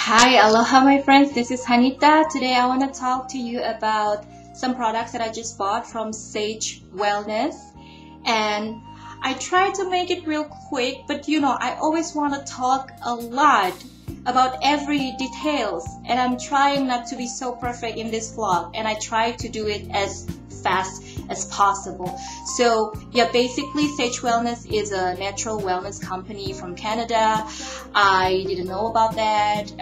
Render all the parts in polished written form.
Hi, aloha my friends, this is Hanita. Today I want to talk to you about some products that I just bought from Saje Wellness, and I try to make it real quick, but I always want to talk a lot about every details, and I'm trying not to be so perfect in this vlog, and I try to do it as fast as possible. So yeah, basically Saje Wellness is a natural wellness company from Canada. I didn't know about that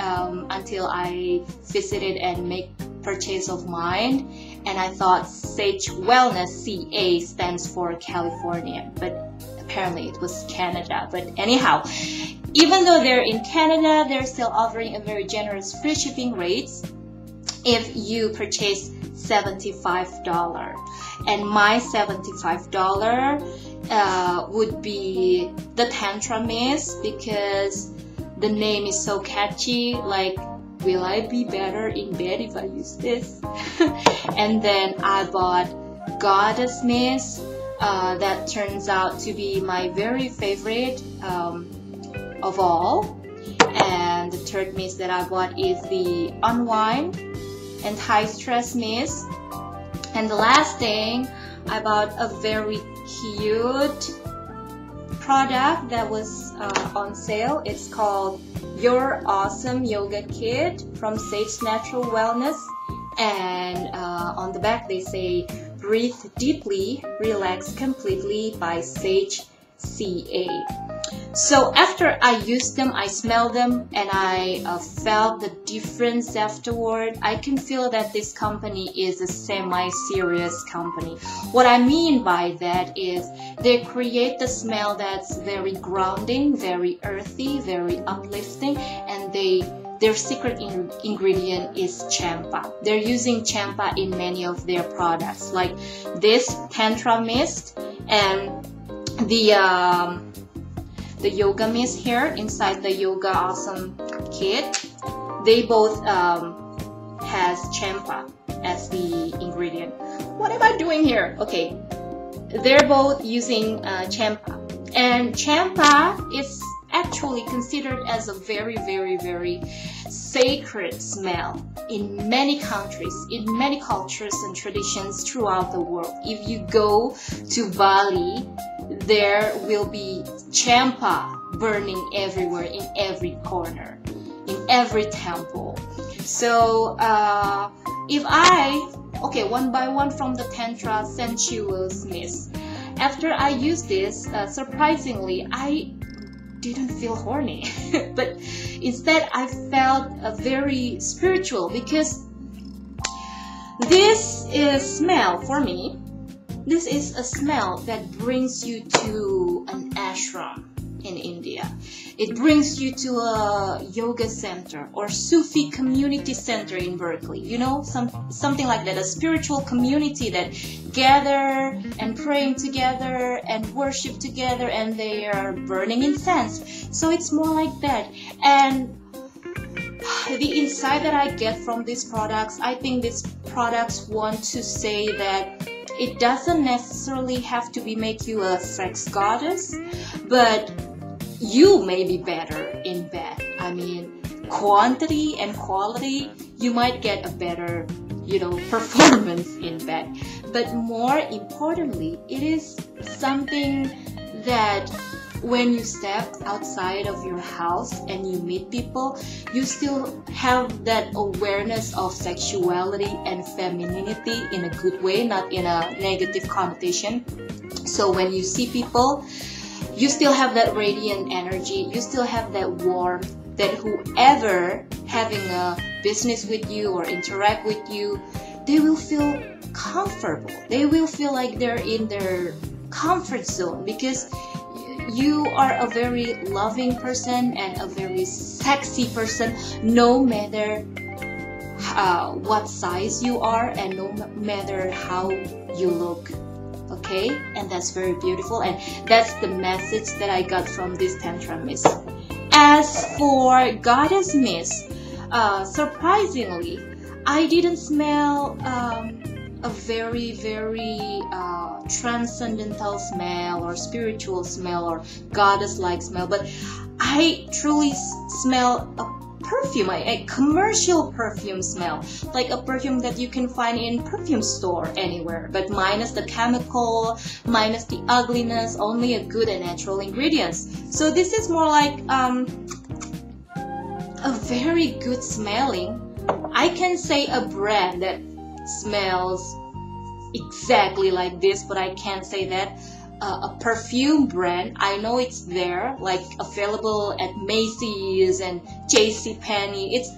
until I visited and make purchase of mine, and I thought Saje Wellness, CA, stands for California, but apparently it was Canada. But anyhow, even though they're in Canada, they're still offering a very generous free shipping rates if you purchase $75. And my $75 would be the Tantra Mist, because the name is so catchy, like, will I be better in bed if I use this? And then I bought Goddess Mist, that turns out to be my very favorite of all. And the third mist that I bought is the Unwind and High Stress Mist. And the last thing, I bought a very cute product that was on sale. It's called Your Awesome Yoga Kit from Saje Natural Wellness, and on the back they say breathe deeply, relax completely by Saje CA. So after I used them, I smelled them, and I felt the difference afterward. I can feel that this company is a semi-serious company. What I mean by that is they create the smell that's very grounding, very earthy, very uplifting, and their secret ingredient is champa. They're using champa in many of their products, like this Tantra Mist and the yoga mist here inside the Yoga Awesome kit. They both has champa as the ingredient. What am I doing here? Okay, they're both using champa, and champa is actually considered as a very, very, very sacred smell in many countries, in many cultures and traditions throughout the world. If you go to Bali, there will be champa burning everywhere, in every corner, in every temple. So one by one from the Tantra Sensual Mist, after I used this, surprisingly, I didn't feel horny, but instead I felt very spiritual, because this is smell for me. This is a smell that brings you to an ashram in India. It brings you to a yoga center or Sufi community center in Berkeley. Something like that, a spiritual community that gather and praying together and worship together, and they are burning incense. So it's more like that. And the insight that I get from these products, I think these products want to say that it doesn't necessarily have to make you a sex goddess, but you may be better in bed. I mean, quantity and quality, you might get a better, performance in bed. But more importantly, it is something that when you step outside of your house and you meet people, you still have that awareness of sexuality and femininity in a good way, not in a negative connotation. So when you see people, you still have that radiant energy, you still have that warmth, that whoever having a business with you or interact with you, they will feel comfortable. They will feel like they're in their comfort zone, because you are a very loving person and a very sexy person, no matter what size you are and no matter how you look. Okay, and that's very beautiful, and that's the message that I got from this Tantra Mist. As for Goddess Mist, surprisingly, I didn't smell a very, very transcendental smell or spiritual smell or goddess-like smell, but I truly smell a perfume, a commercial perfume smell, like a perfume that you can find in perfume store anywhere, but minus the chemical, minus the ugliness, only a good and natural ingredients. So this is more like a very good smelling. I can say a brand that smells exactly like this, but I can't say that a perfume brand. I know it's there, like available at Macy's and JCPenney. It's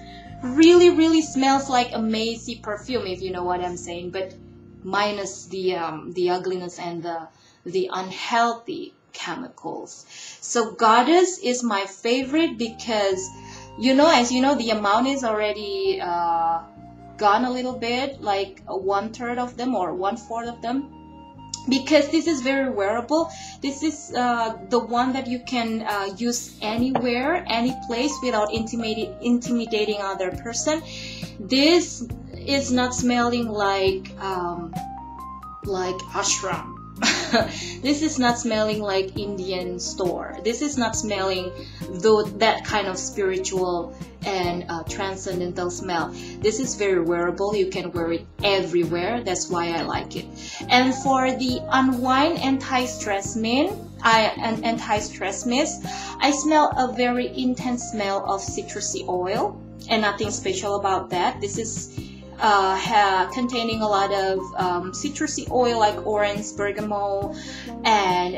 really smells like a Macy perfume, if you know what I'm saying, but minus the ugliness and the unhealthy chemicals. So Goddess is my favorite because, you know, as you know, the amount is already gone a little bit, like 1/3 of them or 1/4 of them, because this is very wearable. This is the one that you can use anywhere, any place, without intimidating other person. This is not smelling like ashram. This is not smelling like Indian store. This is not smelling that kind of spiritual and transcendental smell. This is very wearable. You can wear it everywhere. That's why I like it. And for the Unwind anti-stress mist, I smell a very intense smell of citrusy oil, and nothing special about that. This is containing a lot of citrusy oil like orange, bergamot, and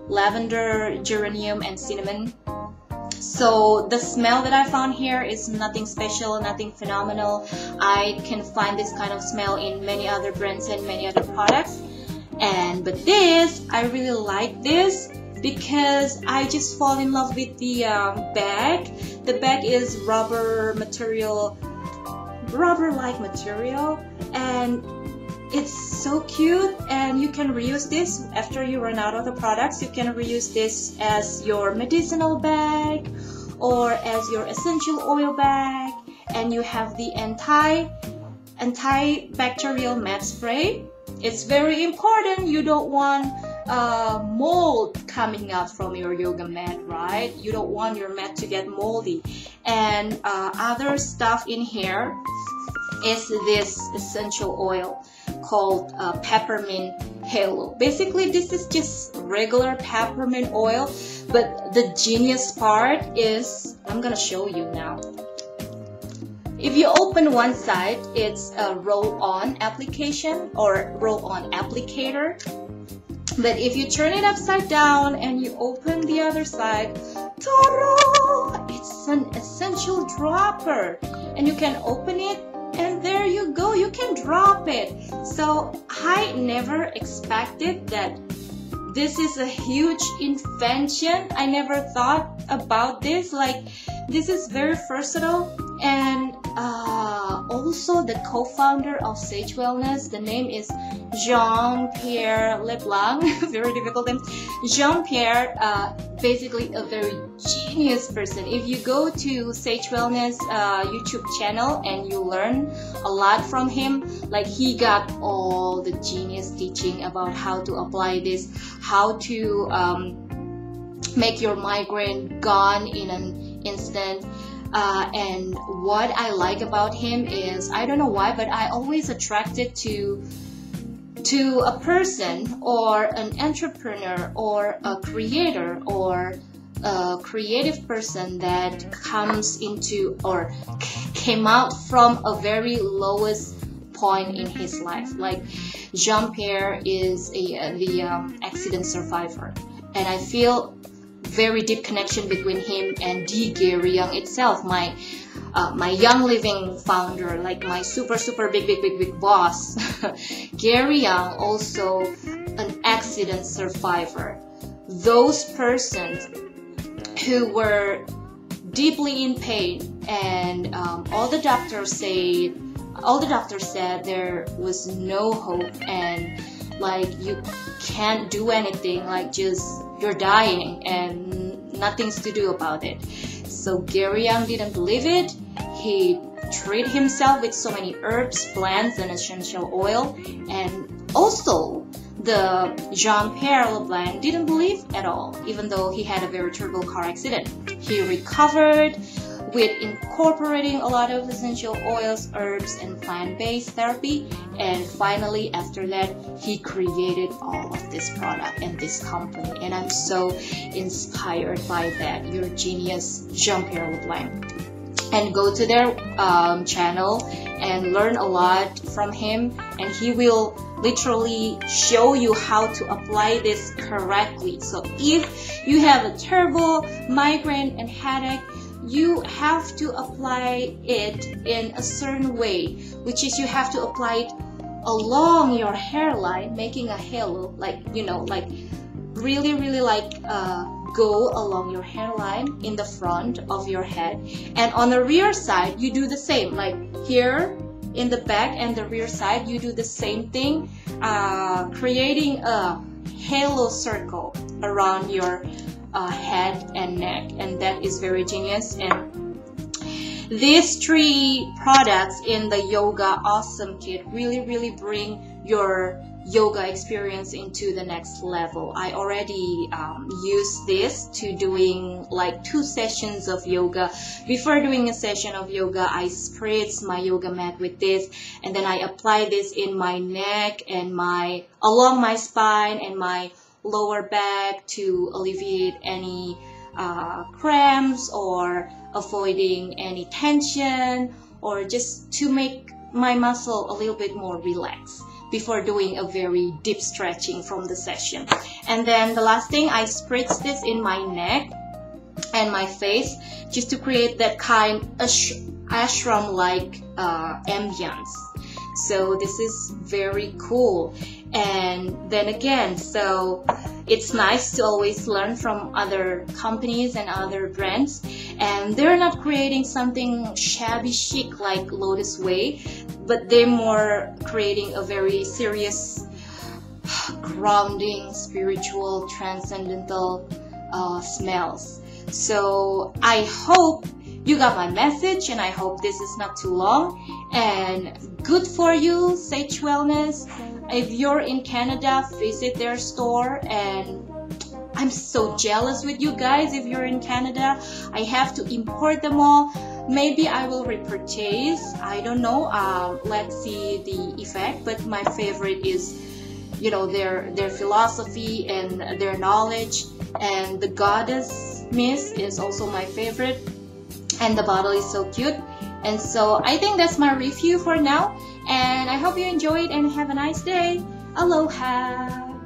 lavender, geranium, and cinnamon. So the smell that I found here is nothing special, nothing phenomenal. I can find this kind of smell in many other brands and many other products. But this, I really like this because I just fall in love with the bag. The bag is rubber-like material, and it's so cute, and you can reuse this after you run out of the products. You can reuse this as your medicinal bag or as your essential oil bag, and you have the antibacterial mat spray. It's very important. You don't want mold coming out from your yoga mat, right? You don't want your mat to get moldy. And other stuff in here is this essential oil called peppermint halo. Basically, this is just regular peppermint oil, but the genius part is, I'm gonna show you now. If you open one side, it's a roll-on application or roll-on applicator. But if you turn it upside down and you open the other side, ta-da! It's an essential dropper. And you can open it, and there you go, you can drop it. So I never expected that this is a huge invention. I never thought about this. Like, this is very versatile. And also the co-founder of Saje Wellness, the name is Jean-Pierre Leblanc, very difficult name. Jean-Pierre, basically a very genius person. If you go to Saje Wellness YouTube channel and you learn a lot from him, like he got all the genius teaching about how to apply this, how to make your migraine gone in an instant. And what I like about him is, I don't know why, but I always attracted to a person or an entrepreneur or a creator or a creative person that comes into or came out from a very lowest point in his life. Like Jean-Pierre is the accident survivor, and I feel very deep connection between him and Gary Young itself, my Young Living founder, like my super big boss. Gary Young, also an accident survivor. Those persons who were deeply in pain, and all the doctors said there was no hope, and like you can't do anything, like just you're dying and nothing's to do about it. So Gary Young didn't believe it. He treated himself with so many herbs, plants, and essential oil. And also the Jean-Pierre Leblanc didn't believe at all, even though he had a very terrible car accident. He recovered with incorporating a lot of essential oils, herbs, and plant-based therapy. And finally, after that, he created all of this product and this company. And I'm so inspired by that. You're a genius. Jean-Pierre Leblanc. And go to their channel and learn a lot from him, and he will literally show you how to apply this correctly. So if you have a terrible migraine and headache, you have to apply it in a certain way, which is you have to apply it along your hairline, making a halo, like, you know, like really like go along your hairline in the front of your head, and on the rear side you do the same, like here in the back and the rear side you do the same thing, creating a halo circle around your head and neck, and that is very genius. And these 3 products in the Yoga Awesome Kit really bring your yoga experience into the next level. I already used this to doing like 2 sessions of yoga. Before doing a session of yoga, I spritz my yoga mat with this, and then I apply this in my neck and along my spine and my lower back to alleviate any cramps or avoiding any tension, or just to make my muscle a little bit more relaxed before doing a very deep stretching from the session. And then the last thing, I spritz this in my neck and my face just to create that kind of ashram-like ambience. So this is very cool. And then again, so it's nice to always learn from other companies and other brands, and they're not creating something shabby chic like Lotus Way, but they're more creating a very serious, grounding, spiritual, transcendental smells. So I hope you got my message, and I hope this is not too long. And good for you, Sage Wellness. If you're in Canada, visit their store. And I'm so jealous with you guys. If you're in Canada, I have to import them all. Maybe I will repurchase, I don't know, let's see the effect. But my favorite is, you know, their philosophy and their knowledge. And the goddess mist is also my favorite, and the bottle is so cute. And so I think that's my review for now, and I hope you enjoyed and have a nice day. Aloha.